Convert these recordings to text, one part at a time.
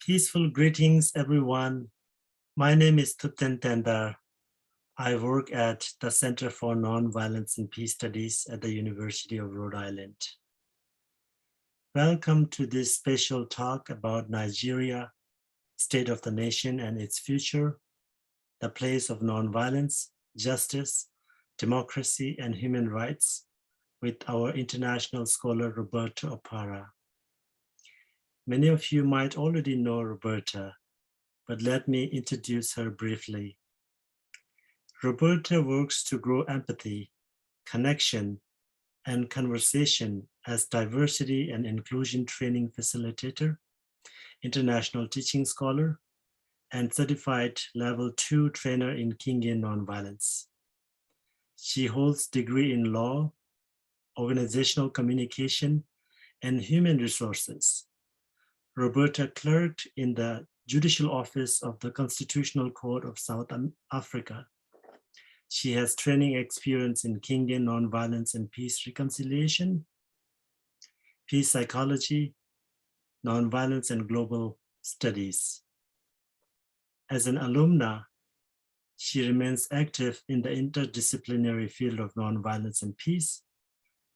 Peaceful greetings, everyone. My name is Thupten Tendar. I work at the Center for Nonviolence and Peace Studies at the University of Rhode Island. Welcome to this special talk about Nigeria, state of the nation and its future, the place of nonviolence, justice, democracy, and human rights with our international scholar, Roberta Opara. Many of you might already know Roberta, but let me introduce her briefly. Roberta works to grow empathy, connection, and conversation as diversity and inclusion training facilitator, international teaching scholar, and certified level 2 trainer in Kingian nonviolence. She holds degree in law, organizational communication, and human resources. Roberta clerked in the Judicial Office of the Constitutional Court of South Africa. She has training experience in Kingian nonviolence and peace reconciliation, peace psychology, nonviolence and global studies. As an alumna, she remains active in the interdisciplinary field of nonviolence and peace,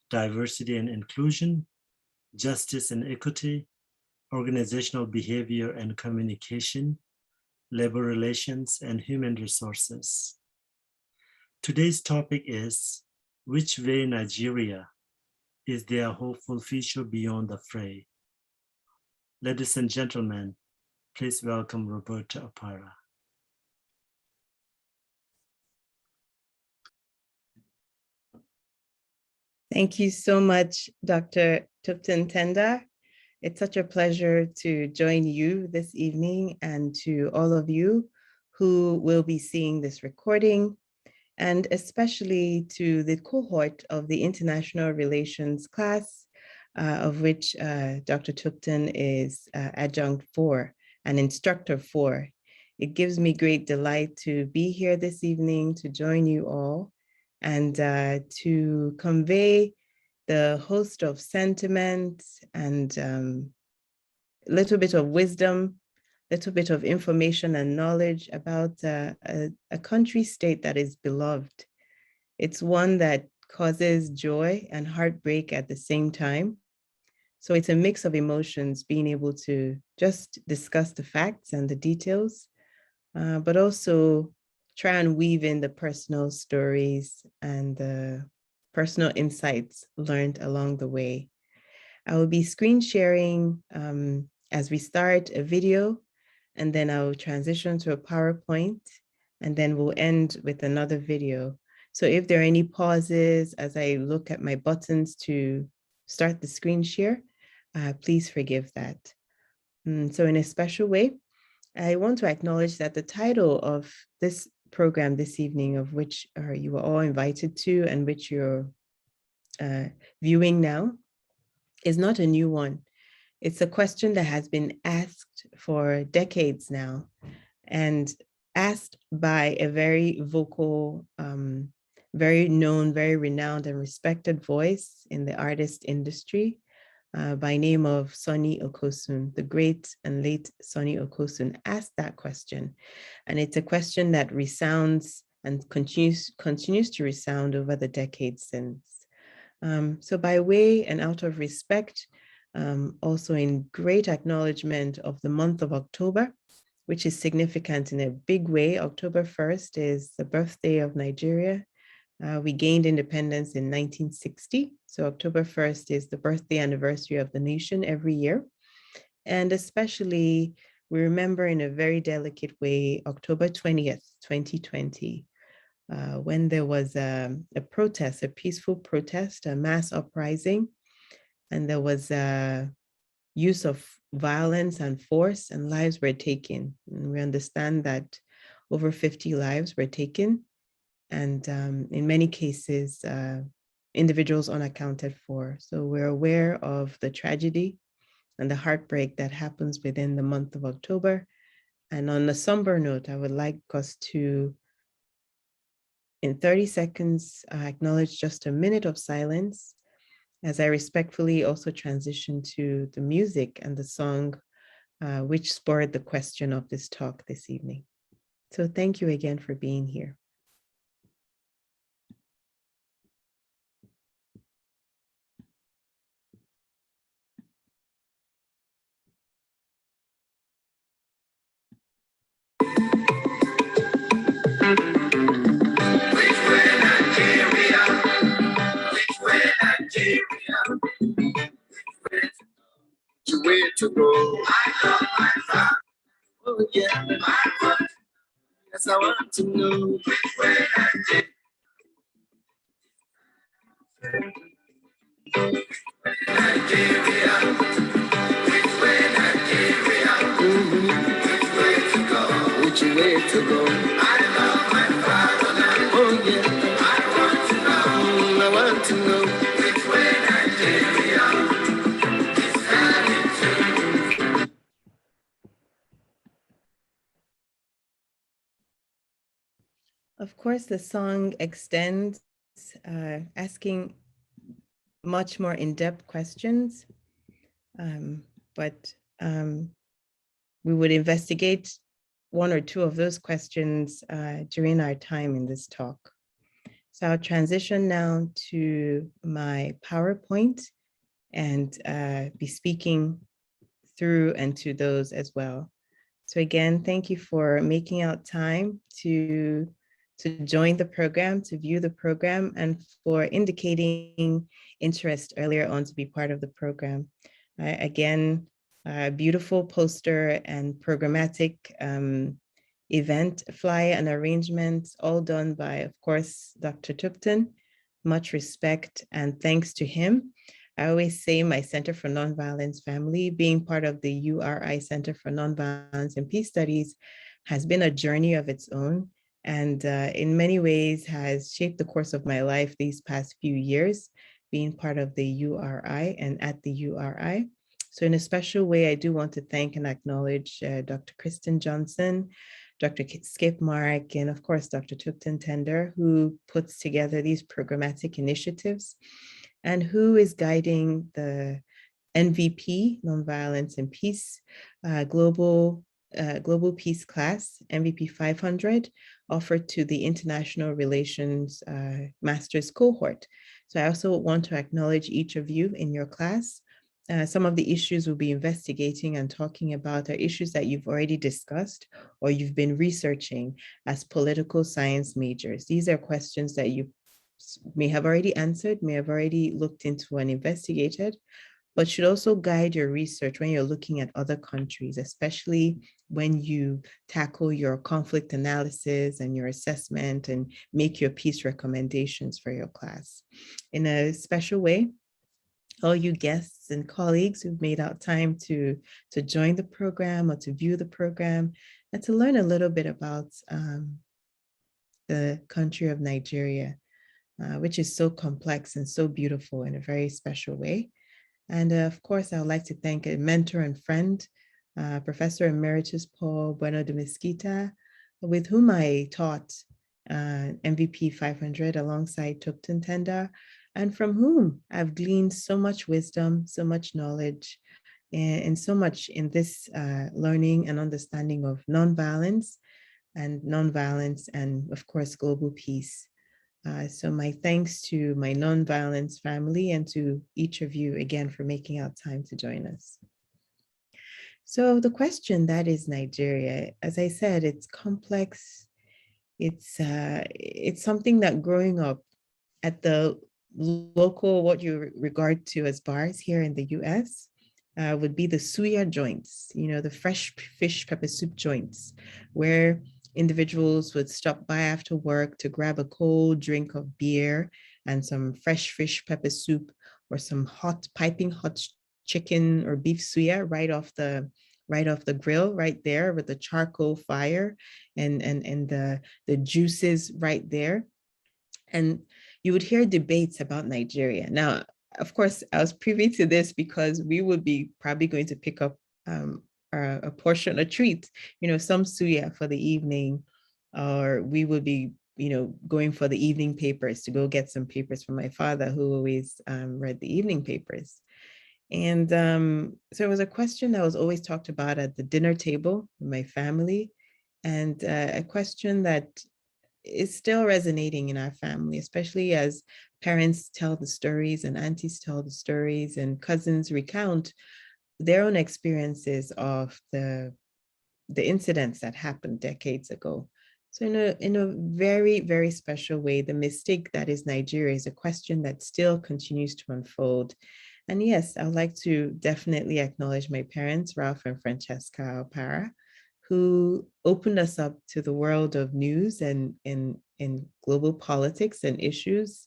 diversity and inclusion, justice and equity, organizational behavior and communication, labor relations, and human resources. Today's topic is, which way Nigeria? Is there a hopeful future beyond the fray? Ladies and gentlemen, please welcome Roberta Opara. Thank you so much, Dr. Thupten Tendar. It's such a pleasure to join you this evening and to all of you who will be seeing this recording, and especially to the cohort of the International Relations class, of which Dr. Thupten is adjunct for and instructor for. It gives me great delight to be here this evening to join you all and to convey the host of sentiment and a little bit of wisdom, little bit of information and knowledge about a country state that is beloved. It's one that causes joy and heartbreak at the same time. So it's a mix of emotions, being able to just discuss the facts and the details, but also try and weave in the personal stories and the personal insights learned along the way. I will be screen sharing as we start a video, and then I'll transition to a PowerPoint, and then we'll end with another video. So if there are any pauses as I look at my buttons to start the screen share, please forgive that. So in a special way, I want to acknowledge that the title of this program this evening, of which you were all invited to and which you're viewing now, is not a new one. It's a question that has been asked for decades now, and asked by a very vocal, very known, very renowned and respected voice in the artist industry by name of Sonny Okosun. The great and late Sonny Okosun asked that question. And it's a question that resounds and continues to resound over the decades since. So by way and out of respect, also in great acknowledgement of the month of October, which is significant in a big way. October 1st is the birthday of Nigeria. We gained independence in 1960. So October 1st is the birthday anniversary of the nation every year. And especially, we remember in a very delicate way, October 20th, 2020, when there was a protest, a peaceful protest, a mass uprising, and there was a use of violence and force, and lives were taken. And we understand that over 50 lives were taken, and in many cases, individuals unaccounted for. So we're aware of the tragedy and the heartbreak that happens within the month of October. And on a somber note, I would like us to, in 30 seconds, acknowledge just a minute of silence as I respectfully also transition to the music and the song which spurred the question of this talk this evening. So thank you again for being here. Where to go? Oh yeah, yes, I want to know which way I take. Nigeria, which way Nigeria? Which way to go? Which way to go? I love my fatherland. Oh yeah, I want to know. I want to know which way Nigeria is heading to. Of course, the song extends, asking much more in-depth questions, but we would investigate one or two of those questions during our time in this talk. So I'll transition now to my PowerPoint and be speaking through and to those as well. So again, thank you for making out time to join the program, to view the program, and for indicating interest earlier on to be part of the program. Again, a beautiful poster and programmatic event flyer and arrangements, all done by, of course, Dr. Tupton. Much respect and thanks to him. I always say my Center for Nonviolence family, being part of the URI Center for Nonviolence and Peace Studies, has been a journey of its own, and in many ways has shaped the course of my life these past few years, being part of the URI and at the URI. So in a special way, I do want to thank and acknowledge Dr. Kristen Johnson, Dr. Skip Mark, and of course, Dr. Tupton Tender, who puts together these programmatic initiatives and who is guiding the NVP, Nonviolence and Peace, Global Peace Class, MVP 500, offered to the International Relations Master's Cohort. So I also want to acknowledge each of you in your class. Some of the issues we'll be investigating and talking about are issues that you've already discussed or you've been researching as political science majors. These are questions that you may have already answered, may have already looked into and investigated, but should also guide your research when you're looking at other countries, especially when you tackle your conflict analysis and your assessment and make your peace recommendations for your class. In a special way, all you guests and colleagues who've made out time to join the program or to view the program and to learn a little bit about the country of Nigeria, which is so complex and so beautiful in a very special way. And of course, I would like to thank a mentor and friend, Professor Emeritus Paul Bueno de Mesquita, with whom I taught MVP 500 alongside Tupton Tender, and from whom I've gleaned so much wisdom, so much knowledge, and so much in this learning and understanding of nonviolence, and of course, global peace. So my thanks to my nonviolence family and to each of you again for making out time to join us. So the question that is Nigeria, as I said, it's complex. It's something that growing up at the local, what you regard to as bars here in the US, would be the suya joints, the fresh fish pepper soup joints, where individuals would stop by after work to grab a cold drink of beer and some fresh fish pepper soup or some piping hot chicken or beef suya right off the grill right there with the charcoal fire and the juices right there. And you would hear debates about Nigeria. Now, of course, I was privy to this because we would be probably going to pick up a portion, a treat, some suya for the evening, or we would be, going for the evening papers to go get some papers from my father, who always read the evening papers. And so it was a question that was always talked about at the dinner table with my family, and a question that is still resonating in our family, especially as parents tell the stories and aunties tell the stories and cousins recount their own experiences of the incidents that happened decades ago. So in a very, very special way, the mistake that is Nigeria is a question that still continues to unfold. And yes, I'd like to definitely acknowledge my parents, Ralph and Francesca Alpara, who opened us up to the world of news and in global politics and issues,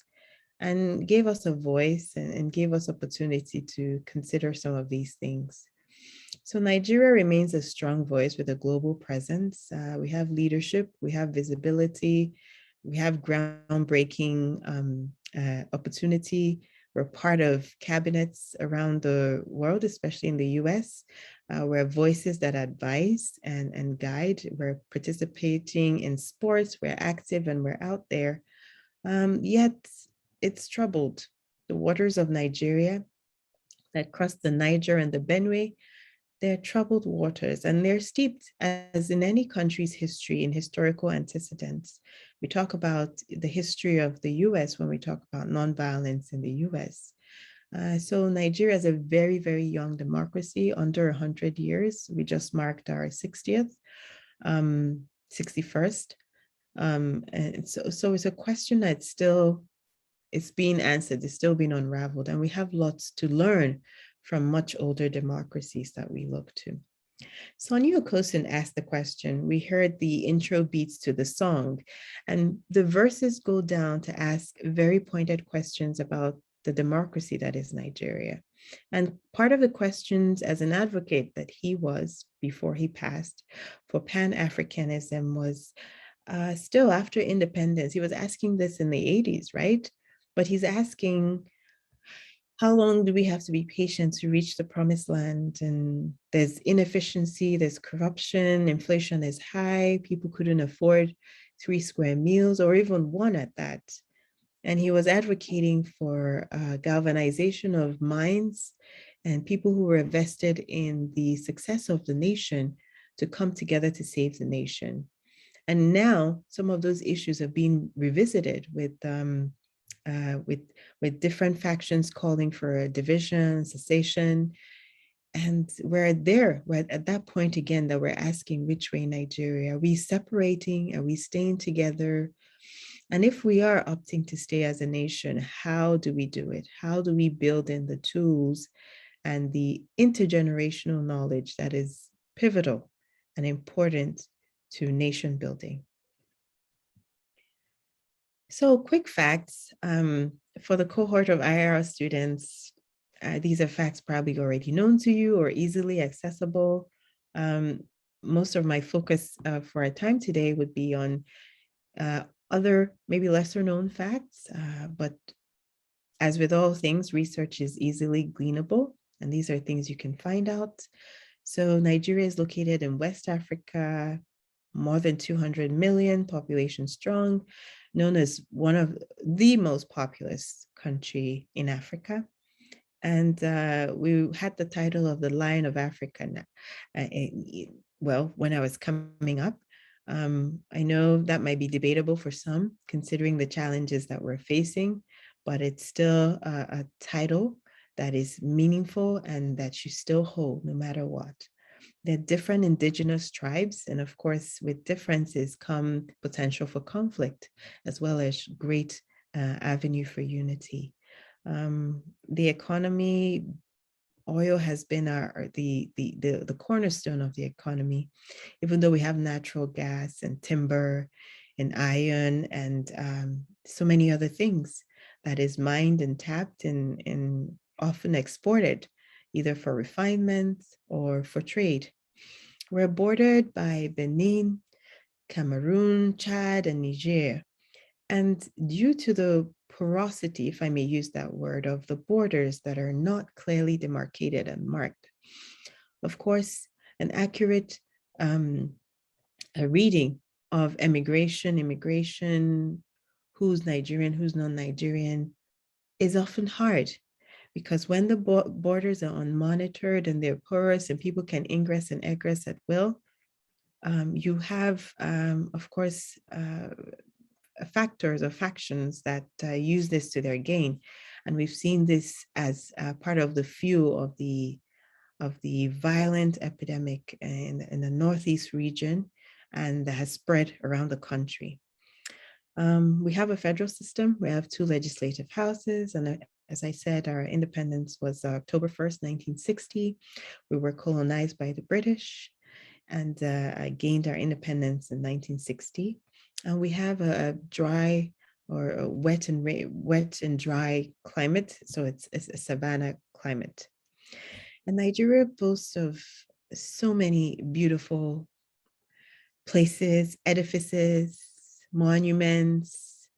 and gave us a voice and gave us opportunity to consider some of these things. So Nigeria remains a strong voice with a global presence. We have leadership, we have visibility, we have groundbreaking opportunity. We're part of cabinets around the world, especially in the US. We're voices that advise and guide. We're participating in sports, we're active and we're out there. Yet it's troubled. The waters of Nigeria that cross the Niger and the Benue, they're troubled waters, and they're steeped, as in any country's history, in historical antecedents. We talk about the history of the US when we talk about nonviolence in the US. So Nigeria is a very, very young democracy, under 100 years. We just marked our 60th, 61st. And so it's a question that still is being answered, it's still being unraveled, and we have lots to learn from much older democracies that we look to. Sonia Okosun asked the question. We heard the intro beats to the song, and the verses go down to ask very pointed questions about the democracy that is Nigeria. And part of the questions, as an advocate that he was before he passed for Pan-Africanism, was still after independence. He was asking this in the 80s, right? But he's asking, how long do we have to be patient to reach the promised land? And there's inefficiency, there's corruption, inflation is high, people couldn't afford 3 square meals or even one at that. And he was advocating for galvanization of minds and people who were vested in the success of the nation to come together to save the nation. And now some of those issues are being revisited with different factions calling for a division, cessation. And we're at that point again that we're asking, which way Nigeria? Are we separating? Are we staying together? And if we are opting to stay as a nation, how do we do it? How do we build in the tools and the intergenerational knowledge that is pivotal and important to nation building? So quick facts for the cohort of IIR students. These are facts probably already known to you or easily accessible. Most of my focus for our time today would be on other, maybe lesser known facts, but as with all things, research is easily gleanable, and these are things you can find out. So Nigeria is located in West Africa, more than 200 million, population strong, known as one of the most populous country in Africa. And we had the title of the Lion of Africa. Well, when I was coming up, I know that might be debatable for some, considering the challenges that we're facing, but it's still a title that is meaningful and that you still hold no matter what. There are different indigenous tribes, and of course, with differences come potential for conflict, as well as great avenue for unity. The economy, oil has been the cornerstone of the economy, even though we have natural gas and timber and iron and so many other things that is mined and tapped and often exported, either for refinement or for trade. We're bordered by Benin, Cameroon, Chad, and Niger. And due to the porosity, if I may use that word, of the borders that are not clearly demarcated and marked, of course, an accurate a reading of immigration, who's Nigerian, who's non-Nigerian, is often hard. Because when the borders are unmonitored and they're porous and people can ingress and egress at will, you have, of course, factors or factions that use this to their gain. And we've seen this as part of the fuel of the violent epidemic in the Northeast region, and that has spread around the country. We have a federal system. We have 2 legislative houses. And as I said, our independence was October 1st, 1960. We were colonized by the British and gained our independence in 1960. And we have a dry or a wet and dry climate. So it's a savanna climate. And Nigeria boasts of so many beautiful places, edifices, monuments,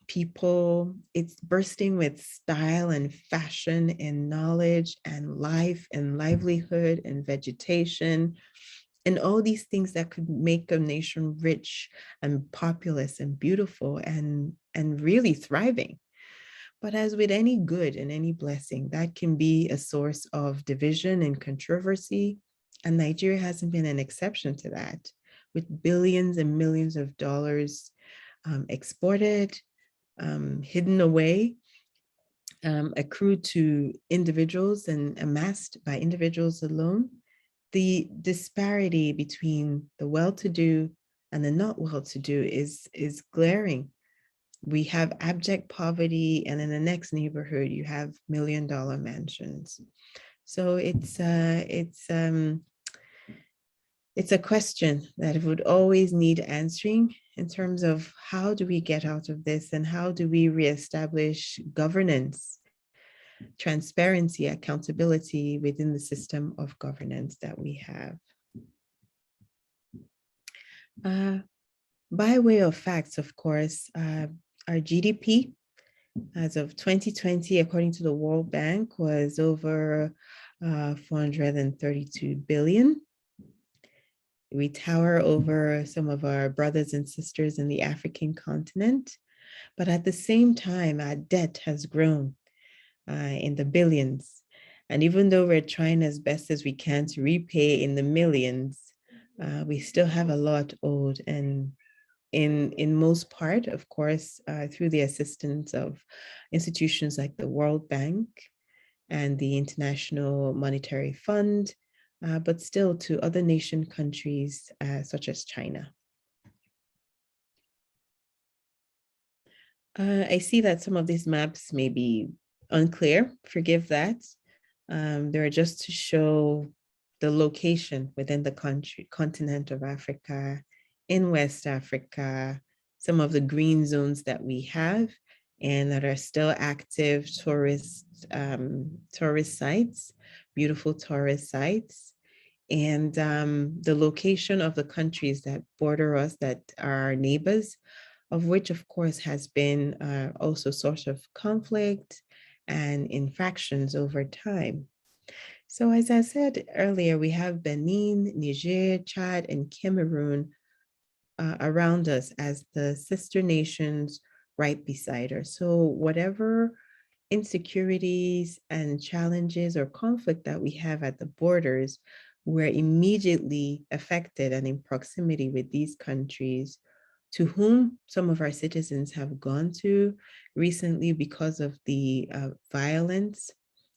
people. It's bursting with style and fashion and knowledge and life and livelihood and vegetation and all these things that could make a nation rich and populous and beautiful and really thriving. But as with any good and any blessing, that can be a source of division and controversy. And Nigeria hasn't been an exception to that, with billions and millions of dollars exported, hidden away, accrued to individuals and amassed by individuals alone. The disparity between the well-to-do and the not well-to-do is glaring. We have abject poverty, and in the next neighborhood, you have million-dollar mansions. So it's a question that would always need answering in terms of how do we get out of this and how do we reestablish governance, transparency, accountability within the system of governance that we have. By way of facts, of course, our GDP as of 2020, according to the World Bank, was over 432 billion. We tower over some of our brothers and sisters in the African continent, but at the same time, our debt has grown in the billions. And even though we're trying as best as we can to repay in the millions, we still have a lot owed. And in most part, of course, through the assistance of institutions like the World Bank and the International Monetary Fund, but still to other nation countries such as China. I see that some of these maps may be unclear, forgive that. They're just to show the location within the continent of Africa, in West Africa, some of the green zones that we have and that are still active tourist sites, beautiful tourist sites, and the location of the countries that border us, that are our neighbors, of which of course has been also a source of conflict and infractions over time. So as I said earlier, we have Benin, Niger, Chad, and Cameroon around us as the sister nations right beside us. So whatever insecurities and challenges or conflict that we have at the borders, we're immediately affected and in proximity with these countries to whom some of our citizens have gone to recently because of the violence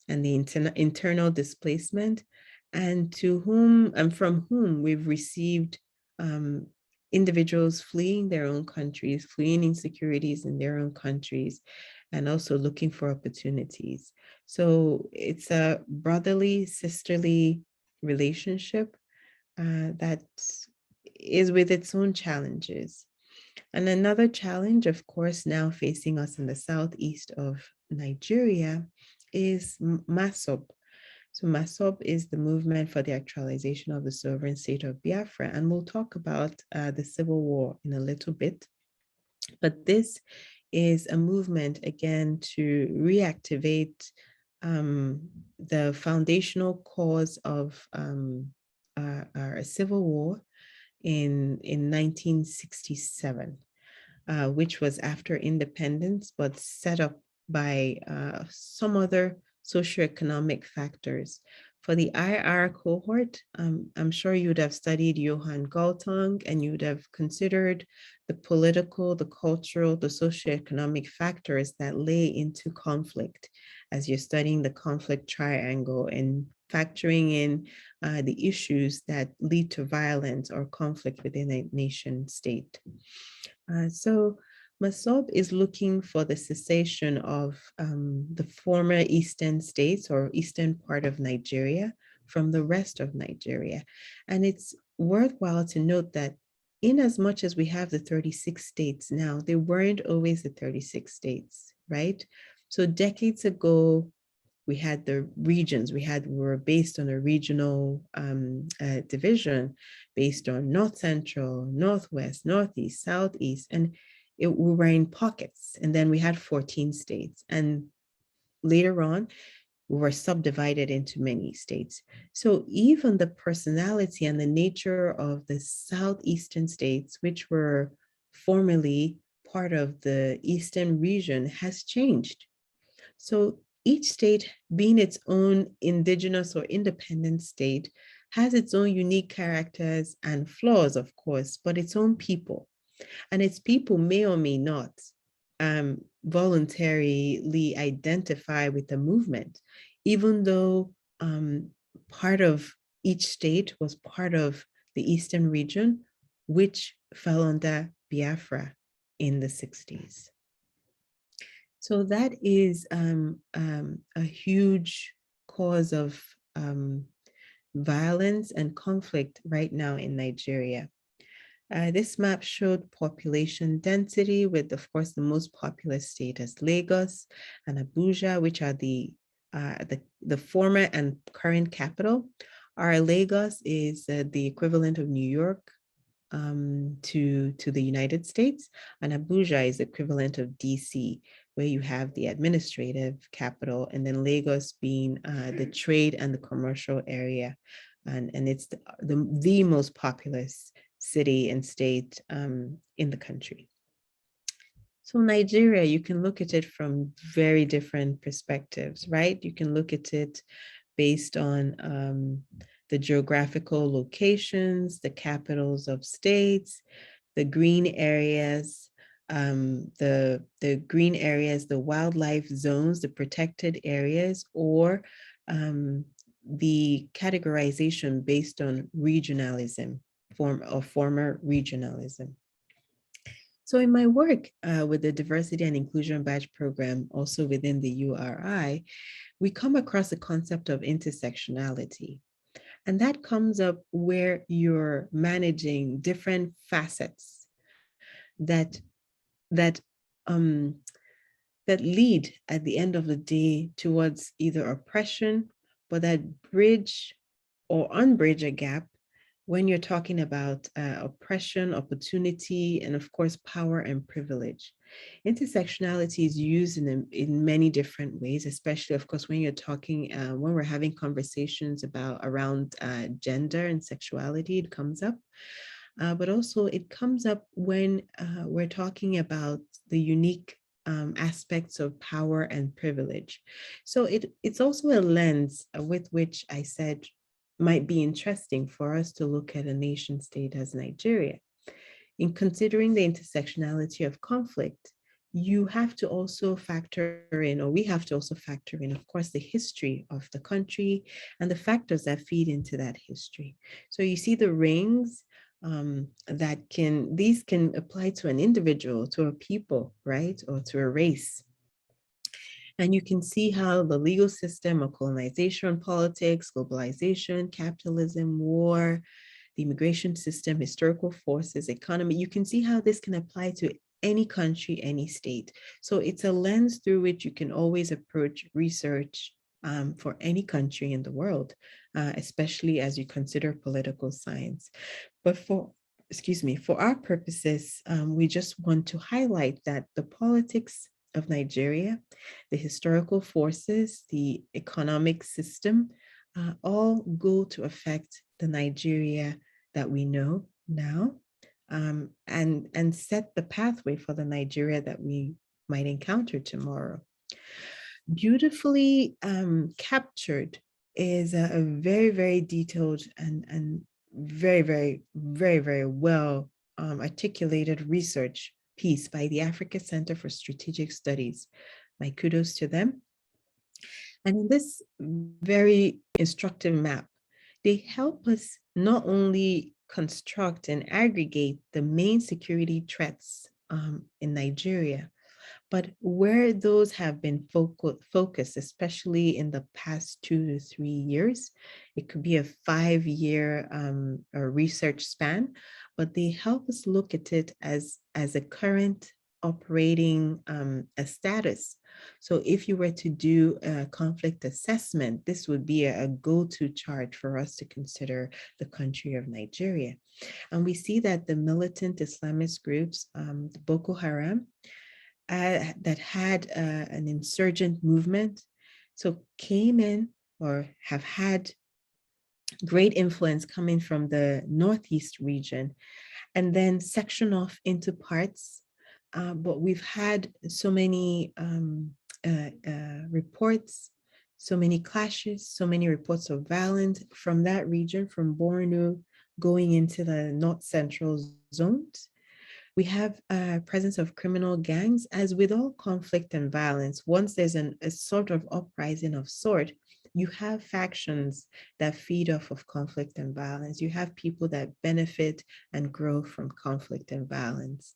and the internal displacement, and to whom and from whom we've received individuals fleeing their own countries, fleeing insecurities in their own countries, and also looking for opportunities. So it's a brotherly, sisterly relationship that is with its own challenges. And another challenge, of course, now facing us in the southeast of Nigeria is MASOB. So MASOB is the movement for the actualization of the sovereign state of Biafra. And we'll talk about the civil war in a little bit. But this is a movement, again, to reactivate the foundational cause of our civil war in 1967, which was after independence, but set up by some other socioeconomic factors. For the IR cohort, I'm sure you would have studied Johan Galtung, and you would have considered the political, the cultural, the socioeconomic factors that lay into conflict as you're studying the conflict triangle and factoring in the issues that lead to violence or conflict within a nation state. So Masob is looking for the cessation of the former eastern states or eastern part of Nigeria from the rest of Nigeria. And it's worthwhile to note that in as much as we have the 36 states now, they weren't always the 36 states, right? So decades ago, we had the regions, we were based on a regional division based on North Central, Northwest, Northeast, Southeast, and we were in pockets. And then we had 14 states. And later on, we were subdivided into many states. So even the personality and the nature of the Southeastern states, which were formerly part of the Eastern region, has changed. So each state, being its own indigenous or independent state, has its own unique characters and flaws, of course, but its own people. And its people may or may not voluntarily identify with the movement, even though part of each state was part of the Eastern region, which fell under Biafra in the 60s. So that is a huge cause of violence and conflict right now in Nigeria. This map showed population density with, of course, the most populous state as Lagos and Abuja, which are the former and current capital. Our Lagos is the equivalent of New York to the United States, and Abuja is the equivalent of DC, where you have the administrative capital, and then Lagos being the trade and the commercial area. And it's the most populous city and state in the country. So Nigeria, you can look at it from very different perspectives, right? You can look at it based on the geographical locations, the capitals of states, the green areas, the wildlife zones, the protected areas, or the categorization based on regionalism, former regionalism. So in my work with the Diversity and Inclusion Badge Program, also within the URI, we come across the concept of intersectionality. And that comes up where you're managing different facets that lead at the end of the day towards either oppression, but that bridge or unbridge a gap when you're talking about oppression, opportunity, and of course, power and privilege. Intersectionality is used in many different ways, especially, of course, when you're talking, when we're having conversations around gender and sexuality, it comes up. But also it comes up when we're talking about the unique aspects of power and privilege. So it's also a lens with which I said might be interesting for us to look at a nation state as Nigeria. In considering the intersectionality of conflict, you have to also factor in, or we have to also factor in, of course, the history of the country and the factors that feed into that history. So you see the rings these can apply to an individual, to a people, right? Or to a race. And you can see how the legal system of colonization, politics, globalization, capitalism, war, the immigration system, historical forces, economy, you can see how this can apply to any country, any state. So it's a lens through which you can always approach research for any country in the world, especially as you consider political science. But for our purposes, we just want to highlight that the politics of Nigeria, the historical forces, the economic system, all go to affect the Nigeria that we know now, and set the pathway for the Nigeria that we might encounter tomorrow. beautifully captured is a very, very detailed and very, very, very, very well articulated research piece by the Africa Center for Strategic Studies. My kudos to them. And in this very instructive map, they help us not only construct and aggregate the main security threats in Nigeria, but where those have been focused, especially in the past 2 to 3 years. It could be a 5-year research span, but they help us look at it as a current operating a status. So if you were to do a conflict assessment, this would be a go-to chart for us to consider the country of Nigeria. And we see that the militant Islamist groups, the Boko Haram, that had an insurgent movement, so came in or have had great influence coming from the Northeast region and then section off into parts. But we've had so many reports, so many clashes, so many reports of violence from that region, from Borno going into the North Central zones. We have a presence of criminal gangs. As with all conflict and violence, once there's a sort of uprising of sort, you have factions that feed off of conflict and violence. You have people that benefit and grow from conflict and violence.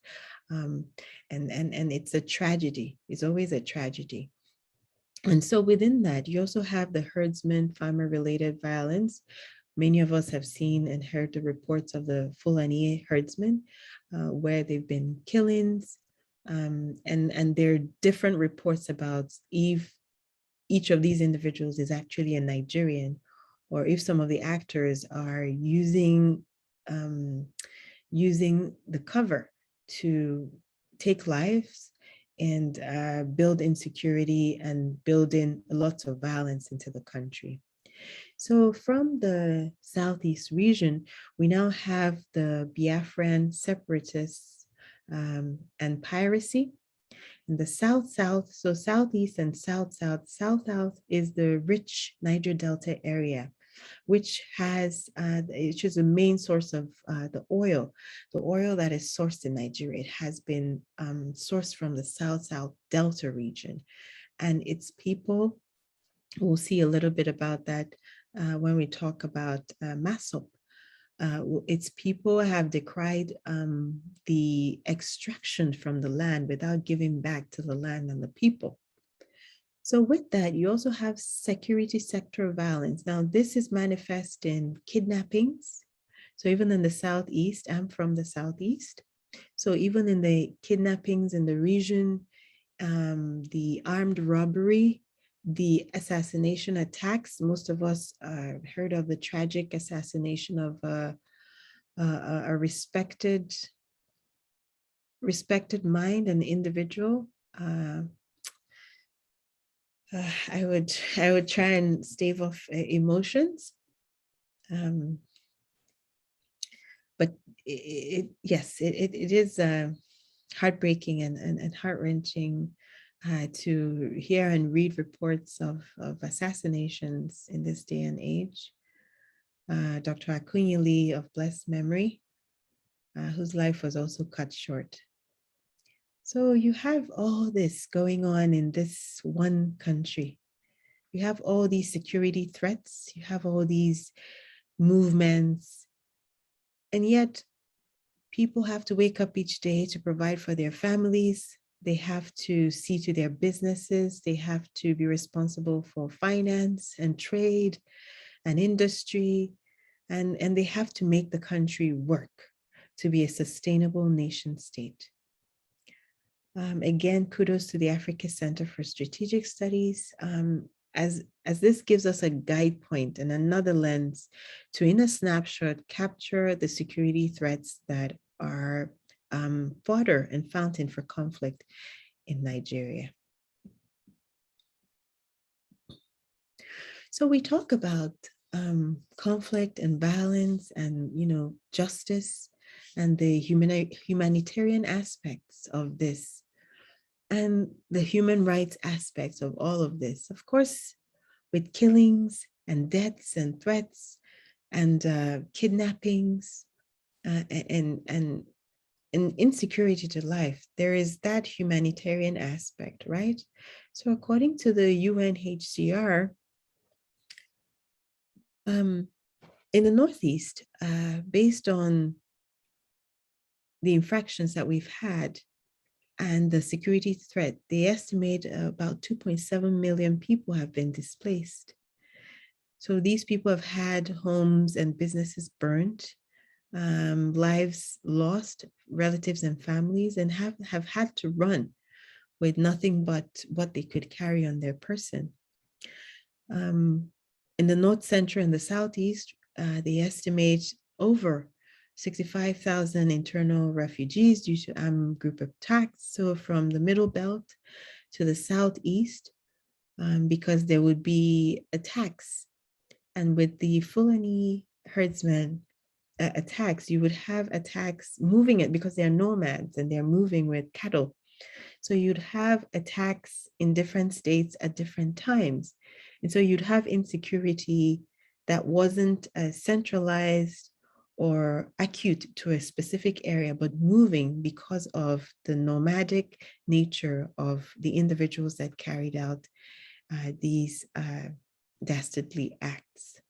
And it's a tragedy. It's always a tragedy. And so within that, you also have the herdsman, farmer-related violence. Many of us have seen and heard the reports of the Fulani herdsmen, where they've been killings, and there are different reports about if each of these individuals is actually a Nigerian, or if some of the actors are using the cover to take lives and build insecurity and build in lots of violence into the country. So from the Southeast region, we now have the Biafran separatists and piracy. In the South-South, so Southeast and South-South, South-South is the rich Niger Delta area, which is a main source of the oil that is sourced in Nigeria. It has been sourced from the South-South Delta region, and its people, we'll see a little bit about that when we talk about MASOP. Its people have decried the extraction from the land without giving back to the land and the people. So with that, you also have security sector violence. Now, this is manifest in kidnappings. So even in the Southeast, I'm from the Southeast. So even in the kidnappings in the region, the armed robbery, the assassination attacks. Most of us heard of the tragic assassination of a respected mind, an individual. I would try and stave off emotions, but it is heartbreaking and heart-wrenching to hear and read reports of assassinations in this day and age. Dr. Akunyili of blessed memory, whose life was also cut short. So you have all this going on in this one country. You have all these security threats, you have all these movements, and yet people have to wake up each day to provide for their families. They have to see to their businesses. They have to be responsible for finance and trade and industry, and they have to make the country work to be a sustainable nation state. Again, kudos to the Africa Center for Strategic Studies, as this gives us a guide point and another lens to, in a snapshot, capture the security threats that are fodder and fountain for conflict in Nigeria. So we talk about conflict and violence and, justice and the humanitarian aspects of this. and the human rights aspects of all of this. Of course, with killings and deaths and threats and kidnappings and insecurity to life, there is that humanitarian aspect, right? So according to the UNHCR, in the Northeast, based on the infractions that we've had and the security threat, they estimate about 2.7 million people have been displaced. So these people have had homes and businesses burnt, lives lost, relatives and families, and have had to run with nothing but what they could carry on their person. In the North Central and the Southeast, they estimate over 65,000 internal refugees due to group attacks. So from the Middle Belt to the Southeast, because there would be attacks. And with the Fulani herdsmen attacks, you would have attacks moving it because they're nomads and they're moving with cattle. So you'd have attacks in different states at different times. And so you'd have insecurity that wasn't centralized or acute to a specific area, but moving because of the nomadic nature of the individuals that carried out these dastardly acts.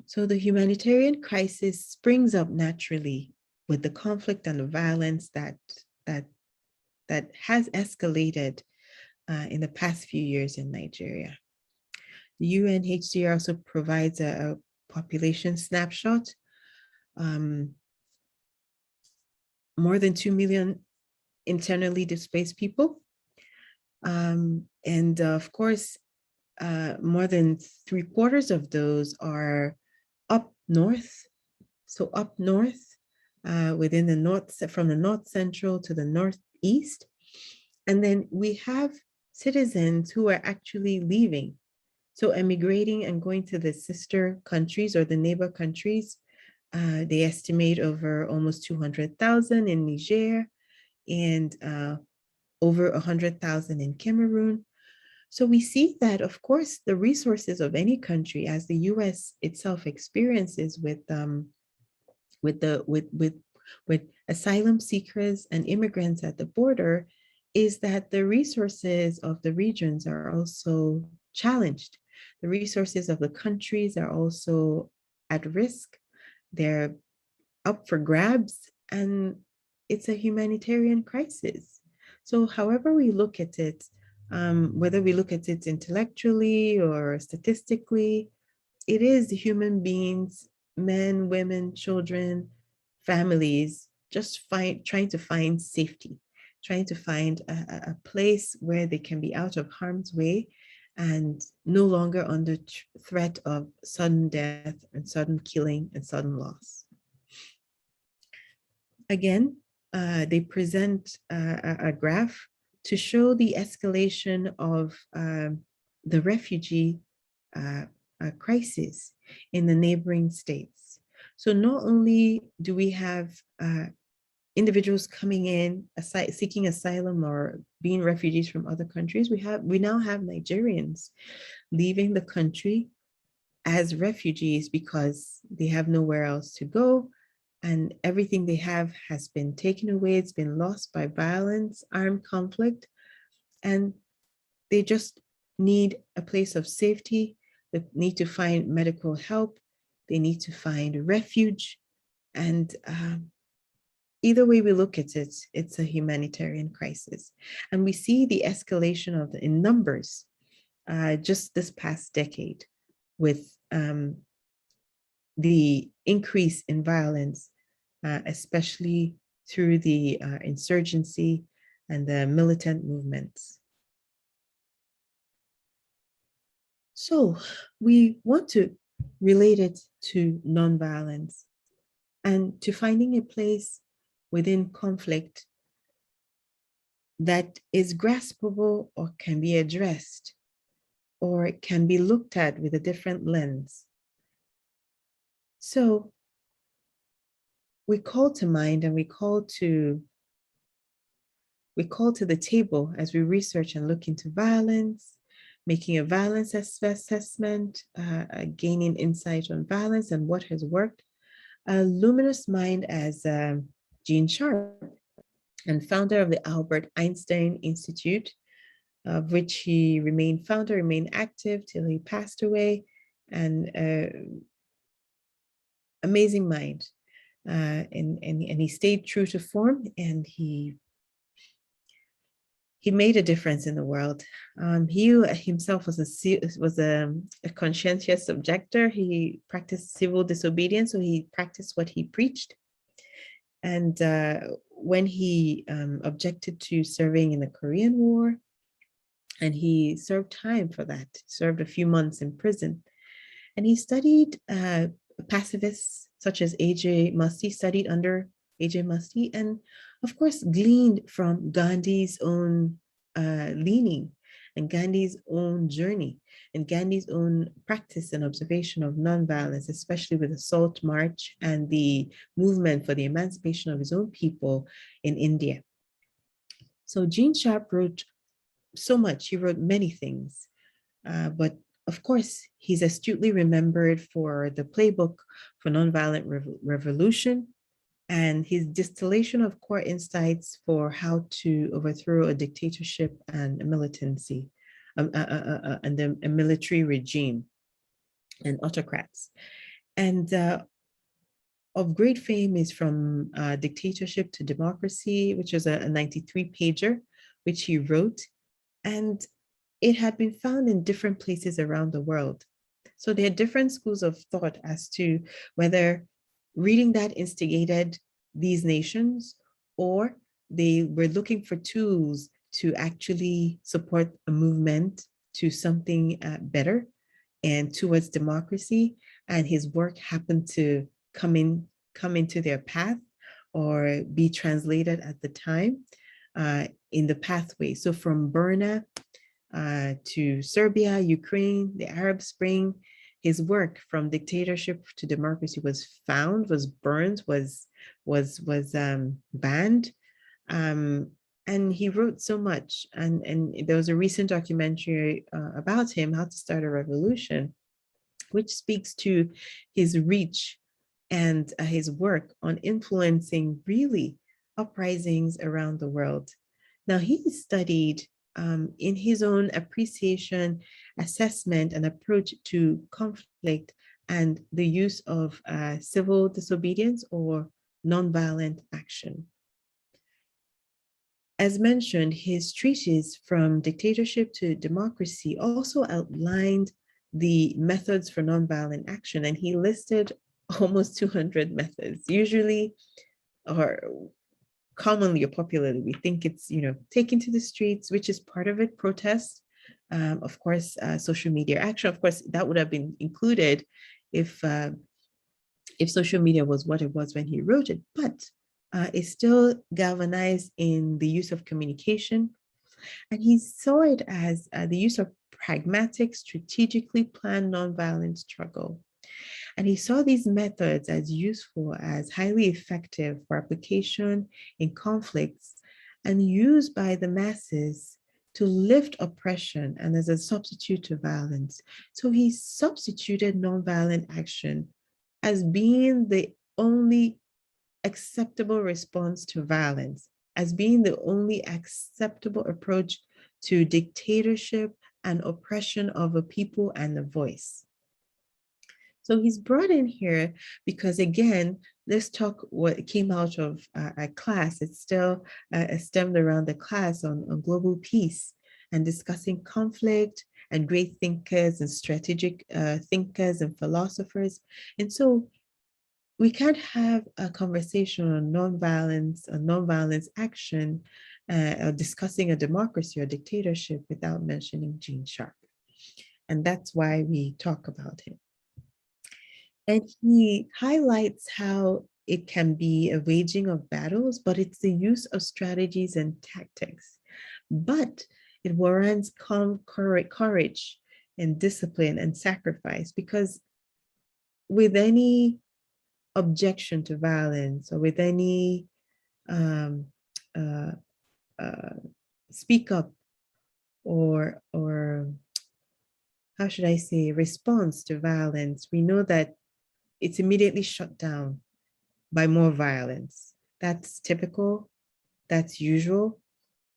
So the humanitarian crisis springs up naturally with the conflict and the violence that has escalated in the past few years in Nigeria. The UNHCR also provides a population snapshot. More than 2 million internally displaced people. And of course, more than 3/4 of those are up north. So up north, within the north, from the North Central to the Northeast. And then we have citizens who are actually leaving. So emigrating and going to the sister countries or the neighbor countries. They estimate over almost 200,000 in Niger and over 100,000 in Cameroon. So we see that, of course, the resources of any country, as the US itself experiences with asylum seekers and immigrants at the border, is that the resources of the regions are also challenged. The resources of the countries are also at risk. They're up for grabs, and it's a humanitarian crisis. So however we look at it, whether we look at it intellectually or statistically, it is human beings, men, women, children, families, just trying to find safety, trying to find a place where they can be out of harm's way and no longer under threat of sudden death and sudden killing and sudden loss. Again, they present a graph to show the escalation of the refugee crisis in the neighboring states. So not only do we have individuals coming in, seeking asylum or being refugees from other countries, we now have Nigerians leaving the country as refugees because they have nowhere else to go, and everything they have has been taken away. It's been lost by violence, armed conflict, and they just need a place of safety. They need to find medical help. They need to find refuge. And either way we look at it, it's a humanitarian crisis. And we see the escalation of in numbers just this past decade with the increase in violence, especially through the insurgency and the militant movements. So we want to relate it to nonviolence and to finding a place within conflict that is graspable or can be addressed or it can be looked at with a different lens. So we call to mind and we call to we call to the table as we research and look into violence, making a violence assessment, gaining insight on violence and what has worked. A luminous mind as Gene Sharp, and founder of the Albert Einstein Institute, of which he remained active till he passed away, and amazing mind. And he stayed true to form, and he made a difference in the world. He himself was a conscientious objector. He practiced civil disobedience, so he practiced what he preached. And when he objected to serving in the Korean War, and he served time for that, served a few months in prison. And he studied pacifists such as A.J. Muste, studied under A.J. Muste, and of course gleaned from Gandhi's own leaning and Gandhi's own journey and Gandhi's own practice and observation of nonviolence, especially with the Salt March and the movement for the emancipation of his own people in India. So Gene Sharp wrote so much. He wrote many things, but of course, he's astutely remembered for the playbook for nonviolent revolution and his distillation of core insights for how to overthrow a dictatorship and a militancy, and a military regime and autocrats. And of great fame is From Dictatorship to Democracy, which is a 93-pager, which he wrote. And it had been found in different places around the world. So there are different schools of thought as to whether reading that instigated these nations, or they were looking for tools to actually support a movement to something better and towards democracy. And his work happened to come into their path or be translated at the time in the pathway. So from Burma to Serbia, Ukraine, the Arab Spring, his work From Dictatorship to Democracy was found, was burned, was banned, and he wrote so much. And there was a recent documentary about him, How to Start a Revolution, which speaks to his reach and his work on influencing really uprisings around the world. Now he studied in his own appreciation, assessment, and approach to conflict and the use of civil disobedience or nonviolent action. As mentioned, his treatise From Dictatorship to Democracy also outlined the methods for nonviolent action, and he listed almost 200 methods. Usually, or commonly or popularly, we think it's, taking to the streets, which is part of it, protest, of course, social media action. Of course, that would have been included if social media was what it was when he wrote it, but it's still galvanized in the use of communication. And he saw it as the use of pragmatic, strategically planned nonviolent struggle. And he saw these methods as useful, as highly effective for application in conflicts and used by the masses to lift oppression and as a substitute to violence. So he substituted nonviolent action as being the only acceptable response to violence, as being the only acceptable approach to dictatorship and oppression of a people and a voice. So he's brought in here because, again, let's talk what came out of a class. It's still stemmed around the class on global peace and discussing conflict and great thinkers and strategic thinkers and philosophers. And so we can't have a conversation on nonviolence action or discussing a democracy or dictatorship without mentioning Gene Sharp. And that's why we talk about him. And he highlights how it can be a waging of battles, but it's the use of strategies and tactics. But it warrants calm courage and discipline and sacrifice, because with any objection to violence or with any speak up or how should I say, response to violence, we know that it's immediately shut down by more violence. That's typical, that's usual,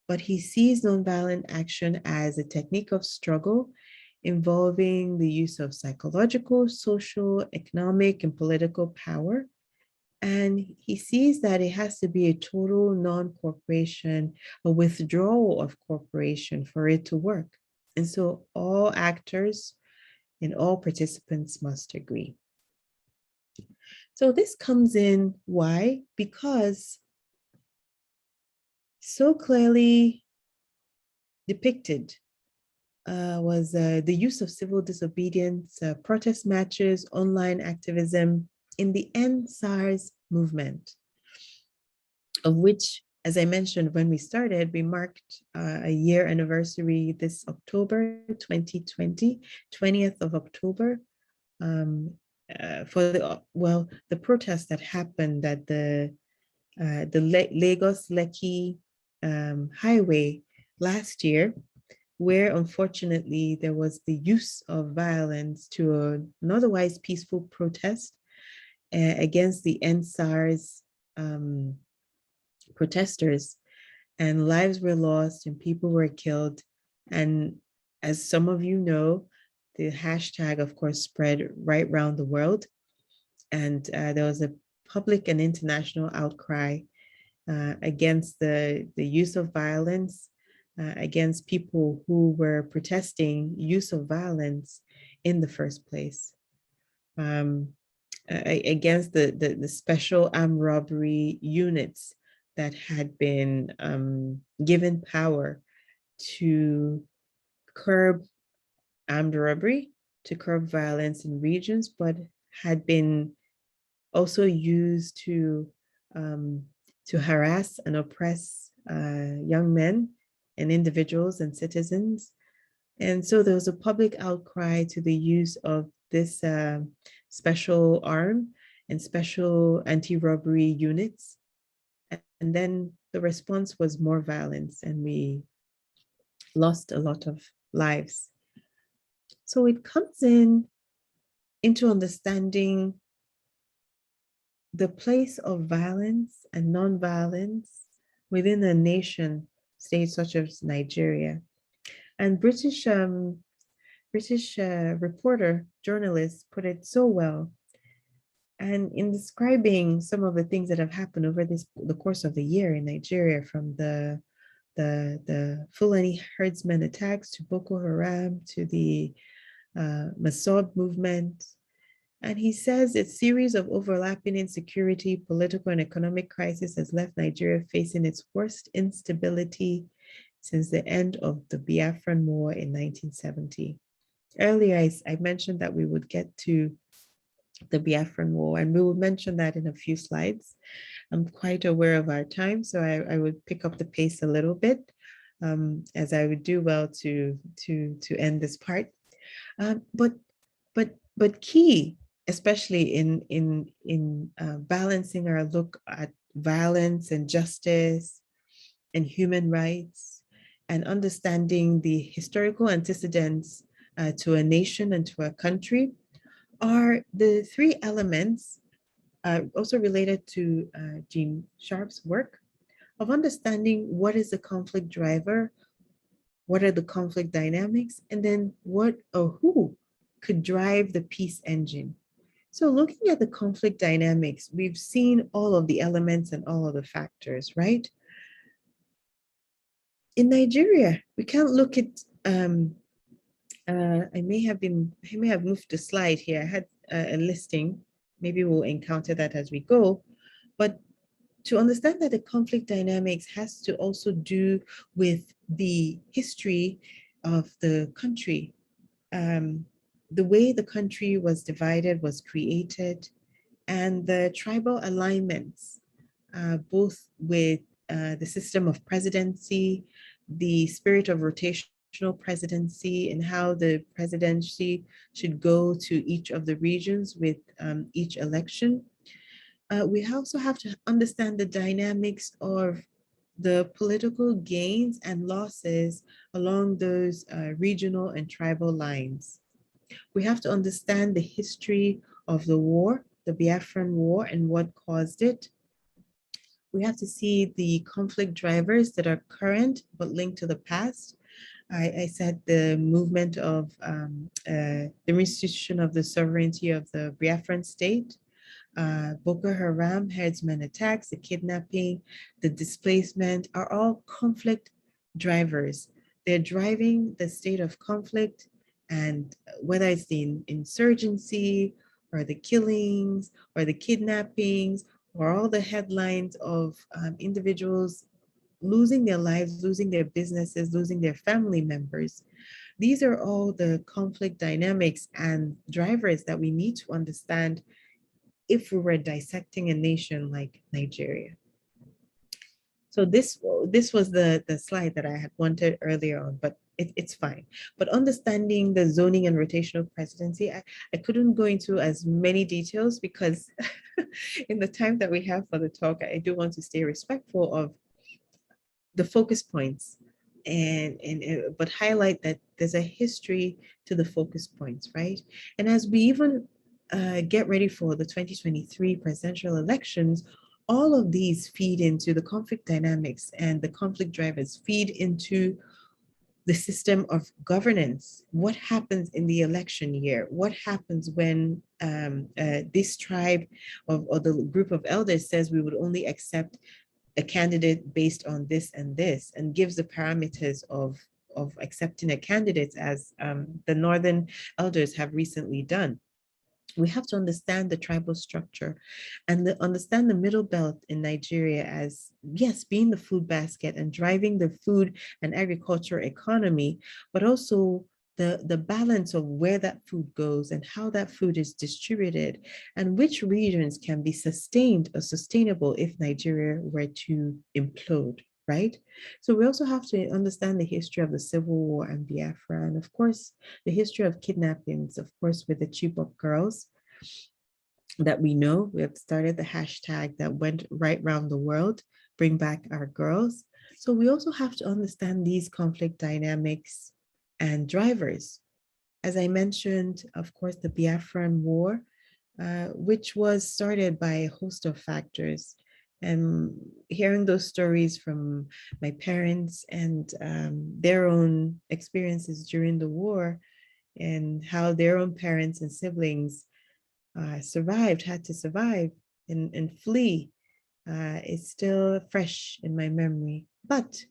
but he sees nonviolent action as a technique of struggle involving the use of psychological, social, economic, and political power. And he sees that it has to be a total non-cooperation, a withdrawal of cooperation for it to work. And so all actors and all participants must agree. So this comes in, why? Because so clearly depicted was the use of civil disobedience, protest marches, online activism in the EndSARS movement, of which, as I mentioned when we started, we marked a year anniversary this October 2020, 20th of October, for the protest that happened at the Lagos-Lekki highway last year, where unfortunately there was the use of violence to an otherwise peaceful protest against the EndSARS protesters, and lives were lost and people were killed. And as some of you know, the hashtag, of course, spread right around the world. And there was a public and international outcry against the use of violence, against people who were protesting use of violence in the first place, against the special armed robbery units that had been given power to curb armed robbery, to curb violence in regions, but had been also used to harass and oppress young men and individuals and citizens. And so there was a public outcry to the use of this special arm and special anti-robbery units. And then the response was more violence, and we lost a lot of lives. So it comes into understanding the place of violence and non-violence within a nation state such as Nigeria. And British reporter, journalist put it so well. And in describing some of the things that have happened over the course of the year in Nigeria, from the Fulani herdsmen attacks to Boko Haram to the Masob movement. And he says a series of overlapping insecurity, political and economic crisis has left Nigeria facing its worst instability since the end of the Biafran War in 1970. Earlier, I mentioned that we would get to the Biafran War, and we will mention that in a few slides. I'm quite aware of our time, so I would pick up the pace a little bit, as I would do well to end this part. But key, especially in balancing our look at violence and justice and human rights, and understanding the historical antecedents to a nation and to a country, are the three elements also related to Jean Sharp's work of understanding what is the conflict driver, what are the conflict dynamics, and then what or who could drive the peace engine. So looking at the conflict dynamics, we've seen all of the elements and all of the factors, right? In Nigeria, we can't look at, I may have moved the slide here. I had a listing, maybe we'll encounter that as we go, but to understand that the conflict dynamics has to also do with the history of the country. The way the country was divided, was created, and the tribal alignments, both with the system of presidency, the spirit of rotational presidency, and how the presidency should go to each of the regions with each election. We also have to understand the dynamics of the political gains and losses along those regional and tribal lines. We have to understand the history of the war, the Biafran War, and what caused it. We have to see the conflict drivers that are current but linked to the past. I said the movement of the restitution of the sovereignty of the Biafran state, Boko Haram, herdsmen attacks, the kidnapping, the displacement are all conflict drivers. They're driving the state of conflict, and whether it's the insurgency or the killings or the kidnappings or all the headlines of individuals losing their lives, losing their businesses, losing their family members. These are all the conflict dynamics and drivers that we need to understand if we were dissecting a nation like Nigeria. So this was the slide that I had wanted earlier on, but it's fine. But understanding the zoning and rotational presidency, I couldn't go into as many details because in the time that we have for the talk, I do want to stay respectful of the focus points but highlight that there's a history to the focus points, right? And as we even get ready for the 2023 presidential elections, all of these feed into the conflict dynamics, and the conflict drivers feed into the system of governance. What happens in the election year? What happens when this tribe or the group of elders says we would only accept a candidate based on this and this, and gives the parameters of accepting a candidate, as the Northern elders have recently done. We have to understand the tribal structure and understand the middle belt in Nigeria as, yes, being the food basket and driving the food and agriculture economy, but also the balance of where that food goes and how that food is distributed and which regions can be sustained or sustainable if Nigeria were to implode, right? So we also have to understand the history of the Civil War and Biafra, and of course, the history of kidnappings, of course, with the Chibok girls that we know. We have started the hashtag that went right around the world, bring back our girls. So we also have to understand these conflict dynamics and drivers. As I mentioned, of course, the Biafran War, which was started by a host of factors. And hearing those stories from my parents and their own experiences during the war, and how their own parents and siblings had to survive and flee, is still fresh in my memory. But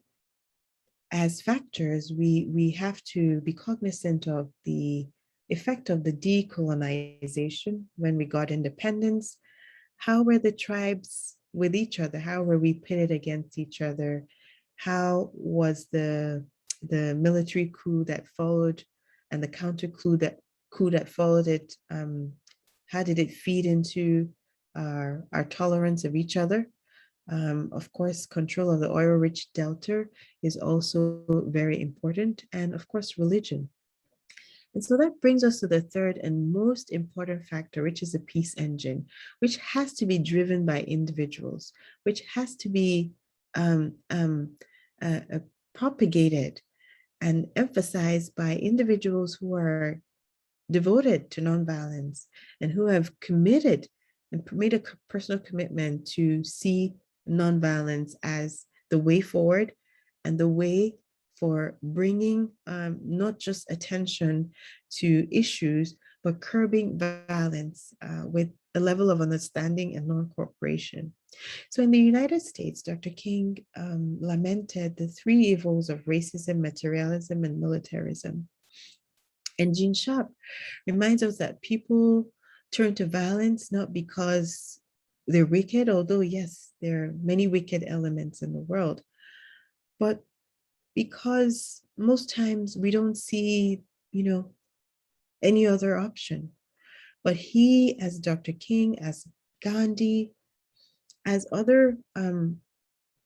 as factors, we have to be cognizant of the effect of the decolonization when we got independence. How were the tribes with each other? How were we pitted against each other? How was the military coup that followed and the counter coup that followed it? How did it feed into our tolerance of each other? Of course, control of the oil-rich delta is also very important, and of course, religion. And so that brings us to the third and most important factor, which is the peace engine, which has to be driven by individuals, which has to be propagated and emphasized by individuals who are devoted to nonviolence and who have committed and made a personal commitment to see nonviolence as the way forward and the way for bringing not just attention to issues, but curbing violence with a level of understanding and non-cooperation. So in the United States, Dr. King lamented the three evils of racism, materialism, and militarism. And Gene Sharp reminds us that people turn to violence not because they're wicked, although yes, there are many wicked elements in the world, but because most times we don't see, any other option. But he, as Dr. King, as Gandhi, as other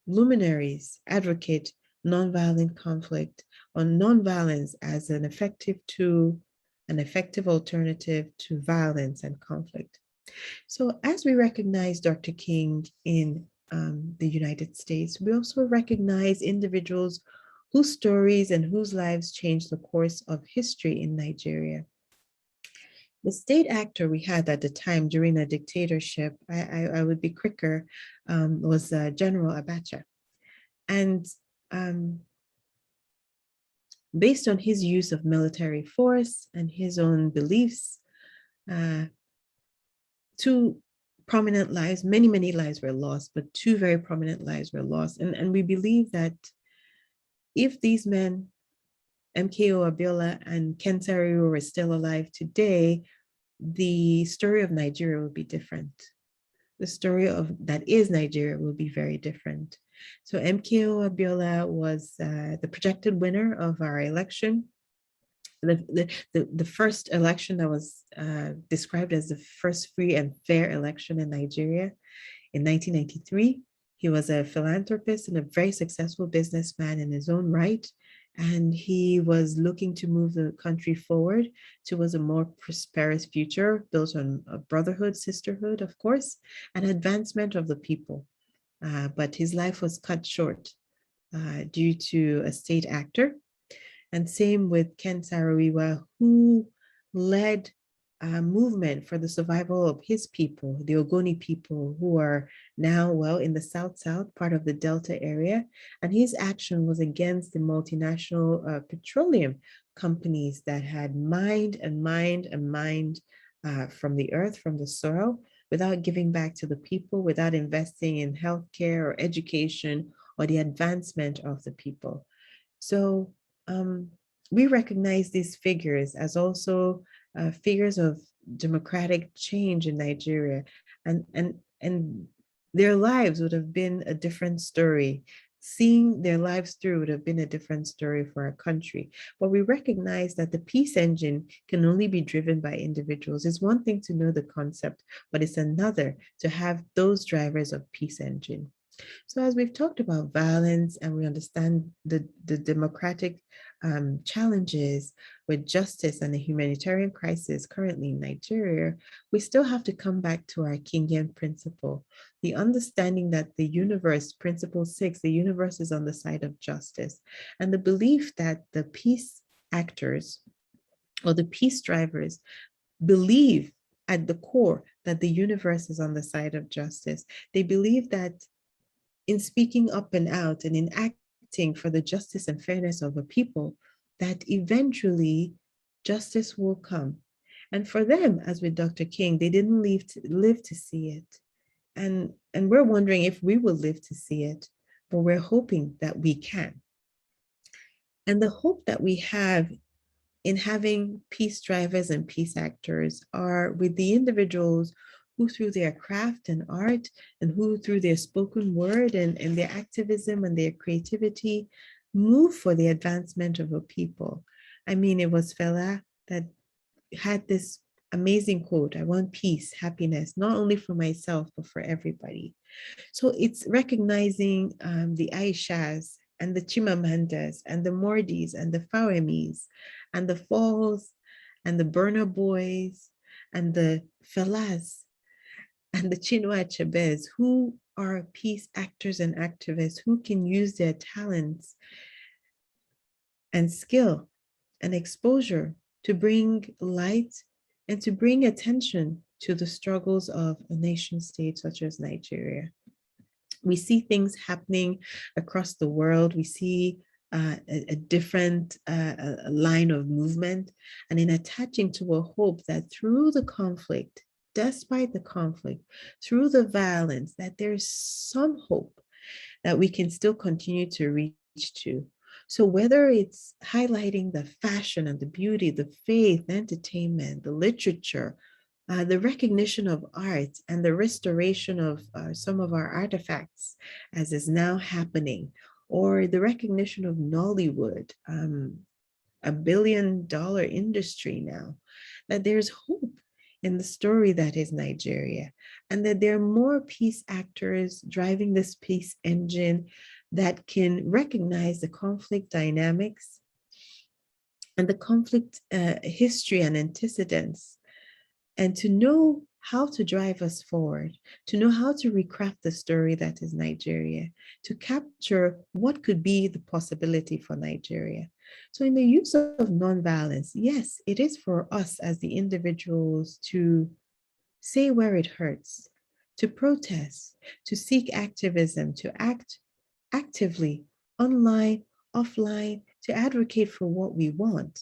luminaries, advocate nonviolent conflict or nonviolence as an effective tool, an effective alternative to violence and conflict. So as we recognize Dr. King in the United States, we also recognize individuals whose stories and whose lives changed the course of history in Nigeria. The state actor we had at the time during the dictatorship, I would be quicker, was General Abacha. And based on his use of military force and his own beliefs, two prominent lives, many lives were lost, but two very prominent lives were lost. And we believe that if these men, MKO Abiola and Ken Saro-Wiwa, were still alive today, the story of Nigeria would be different. The story of that is Nigeria will be very different. So MKO Abiola was the projected winner of our election. The first election that was described as the first free and fair election in Nigeria in 1993. He was a philanthropist and a very successful businessman in his own right. And he was looking to move the country forward towards a more prosperous future built on a brotherhood, sisterhood, of course, and advancement of the people. But his life was cut short due to a state actor. And same with Ken Saro-Wiwa, who led a movement for the survival of his people, the Ogoni people, who are now, well, in the South, part of the Delta area. And his action was against the multinational petroleum companies that had mined from the earth, from the soil, without giving back to the people, without investing in healthcare or education or the advancement of the people. So we recognize these figures as also figures of democratic change in Nigeria, and their lives would have been a different story. Seeing their lives through would have been a different story for our country. But we recognize that the peace engine can only be driven by individuals. It's one thing to know the concept, but it's another to have those drivers of peace engine. So as we've talked about violence and we understand the democratic challenges with justice and the humanitarian crisis currently in Nigeria, we still have to come back to our Kingian principle, the understanding that the universe, principle 6, the universe is on the side of justice, and the belief that the peace actors or the peace drivers believe at the core that the universe is on the side of justice. They believe that in speaking up and out and in acting for the justice and fairness of a people, that eventually justice will come. And for them, as with Dr. King, they didn't live to see it. And we're wondering if we will live to see it, but we're hoping that we can. And the hope that we have in having peace drivers and peace actors are with the individuals who through their craft and art and who through their spoken word and their activism and their creativity move for the advancement of a people. I mean, it was Fela that had this amazing quote, I want peace, happiness, not only for myself, but for everybody. So it's recognizing the Aishas and the Chimamandas and the Mordis and the Fawemis and the Falls and the Burner Boys and the Felas and the Chinua Achebes, who are peace actors and activists who can use their talents and skill and exposure to bring light and to bring attention to the struggles of a nation state such as Nigeria. We see things happening across the world. We see a different line of movement, and in attaching to a hope that through the conflict, despite the conflict, through the violence, that there's some hope that we can still continue to reach to. So whether it's highlighting the fashion and the beauty, the faith, entertainment, the literature, the recognition of art and the restoration of some of our artifacts, as is now happening, or the recognition of Nollywood, $1 billion industry now, that there's hope in the story that is Nigeria, and that there are more peace actors driving this peace engine that can recognize the conflict dynamics and the conflict history and antecedents, and to know how to drive us forward, to know how to recraft the story that is Nigeria, to capture what could be the possibility for Nigeria. So in the use of nonviolence, yes, it is for us as the individuals to say where it hurts, to protest, to seek activism, to act actively, online, offline, to advocate for what we want.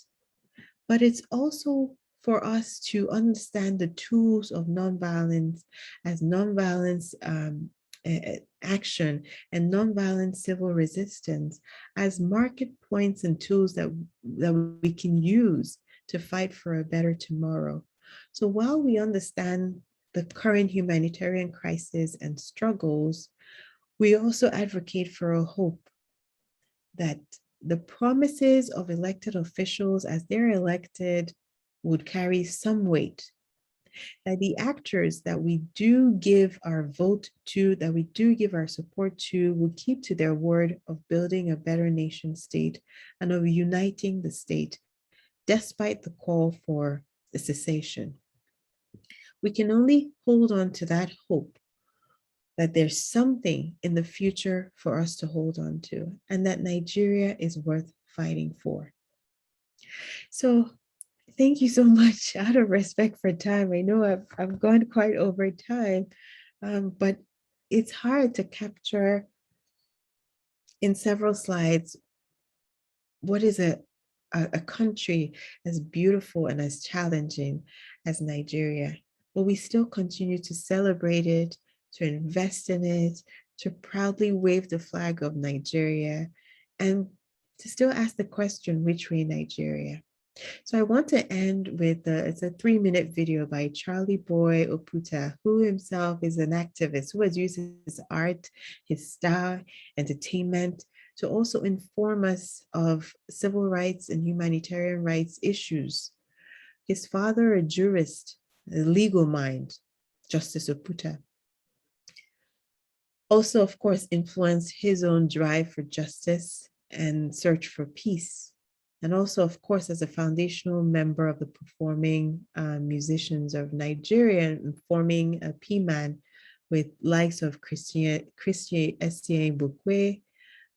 But it's also for us to understand the tools of nonviolence as nonviolence action and nonviolent civil resistance as market points and tools that we can use to fight for a better tomorrow. So while we understand the current humanitarian crisis and struggles, we also advocate for a hope that the promises of elected officials as they're elected would carry some weight, that the actors that we do give our vote to, that we do give our support to, will keep to their word of building a better nation state and of uniting the state, despite the call for the cessation. We can only hold on to that hope that there's something in the future for us to hold on to, and that Nigeria is worth fighting for. So thank you so much. Out of respect for time, I know I've gone quite over time, but it's hard to capture in several slides what is a country as beautiful and as challenging as Nigeria, but we still continue to celebrate it, to invest in it, to proudly wave the flag of Nigeria, and to still ask the question, which way Nigeria? So I want to end with, it's a 3-minute video by Charlie Boy Oputa, who himself is an activist who has used his art, his style, entertainment to also inform us of civil rights and humanitarian rights issues. His father, a jurist, a legal mind, Justice Oputa, also, of course, influenced his own drive for justice and search for peace. And also, of course, as a foundational member of the Performing Musicians of Nigeria, and forming a PMAN with likes of Christian Estienne Bukwe,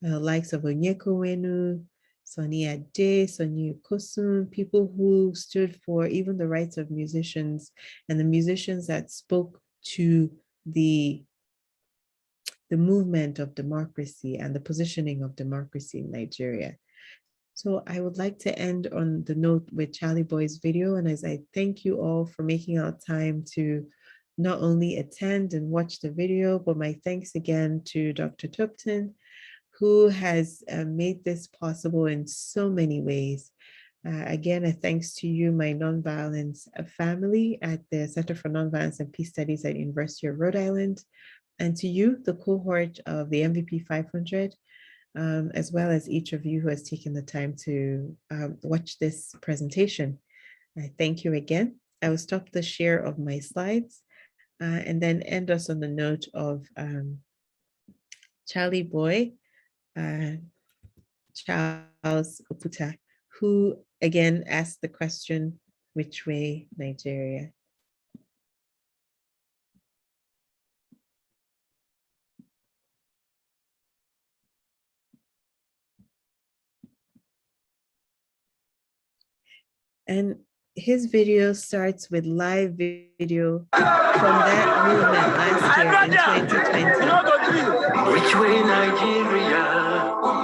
likes of Onyeko Wenu, Sonny Ade, Sonny Kosun, people who stood for even the rights of musicians and the musicians that spoke to the movement of democracy and the positioning of democracy in Nigeria. So I would like to end on the note with Charlie Boy's video, and as I thank you all for making out time to not only attend and watch the video, but my thanks again to Dr. Tupton, who has made this possible in so many ways. Again, a thanks to you, my nonviolence family at the Center for Nonviolence and Peace Studies at University of Rhode Island, and to you, the cohort of the MVP 500, as well as each of you who has taken the time to watch this presentation. I thank you again. I will stop the share of my slides and then end us on the note of Charlie Boy, Charles Oputa, who again asked the question, which way Nigeria? And his video starts with live video from that movement last year in 2020. Which way Nigeria?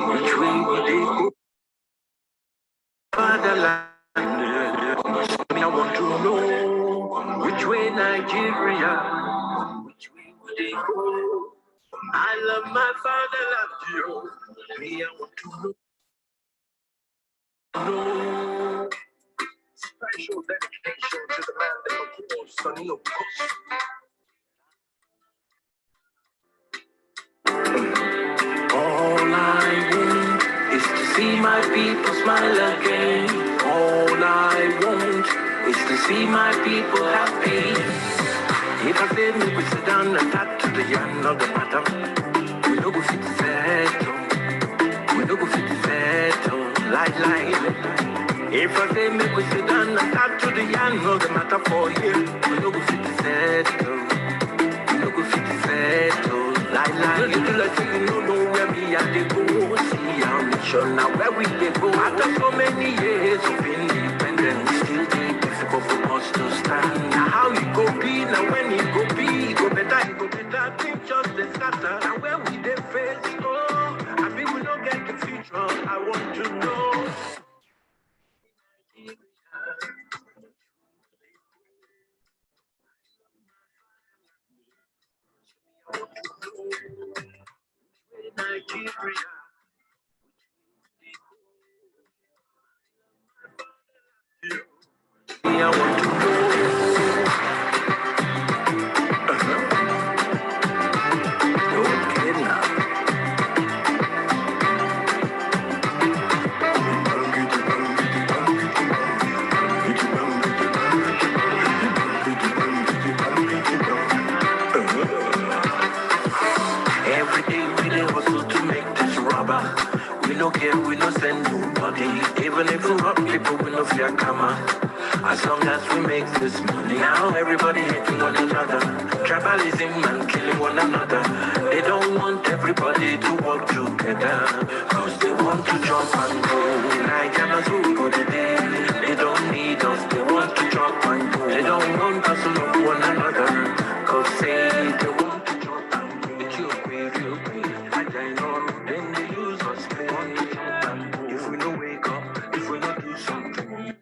Which way will they go? Fatherland. I want to know which way Nigeria? Which way will they go? I love my fatherland, you. Me, I want to know. Special dedication to the man that was Sonny Oputa. All I want is to see my people smile again. All I want is to see my people happy. If I say me, we sit down and talk to the young of the matter. We don't go fit to settle. We don't go fit to settle. Like. If I say make we sit down and start to the yarn, no the matter for here. We no go fit to settle. We no go fit to settle. Like you do like say you no know where me and they go. See our mission now where we they go. After so many years of independence, still take difficult for us to stand. Now how you go be, now when you go be, go better, think just the scatter. Now where we they face, oh, I mean we don't get the future. I want to know. Nigeria. I want to know. Okay now. Every day we dey hustle to make this rubber. We no care, we no send nobody. Even if we rob people, we no fear karma. As long as we make this money, now everybody hating one another. Tribalism and killing one another. They don't want everybody to work together, cause they want to jump and go. Nigerians who go today, they don't need us, they want to jump and go. They don't want us to love one another, cause say they want to jump and go. It's real quick. I know, then they use us, they want to jump and go. If we don't wake up, if we don't do something,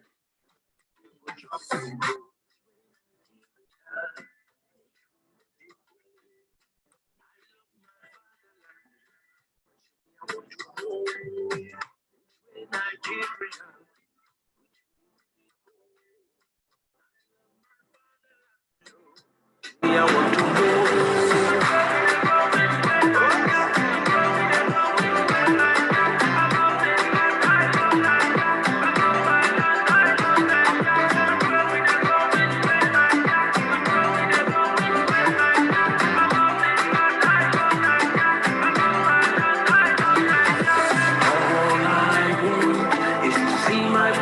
I want to know.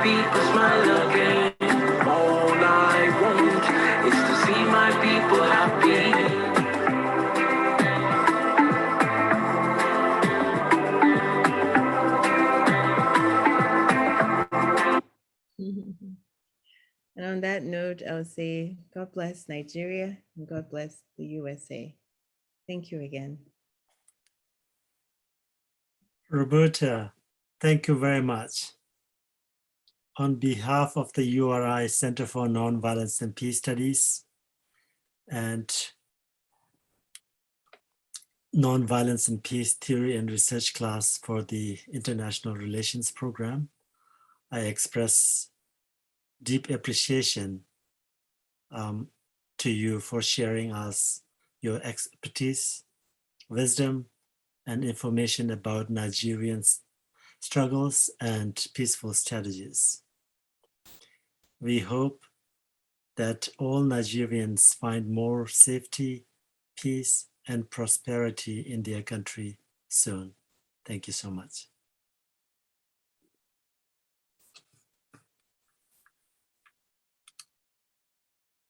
People smile again. All I want is to see my people happy. And on that note, I'll say, God bless Nigeria and God bless the USA. Thank you again. Roberta, thank you very much. On behalf of the URI Center for Nonviolence and Peace Studies and Nonviolence and Peace Theory and Research class for the International Relations Program, I express deep appreciation to you for sharing us your expertise, wisdom, and information about Nigerians' struggles and peaceful strategies. We hope that all Nigerians find more safety, peace, and prosperity in their country soon. Thank you so much.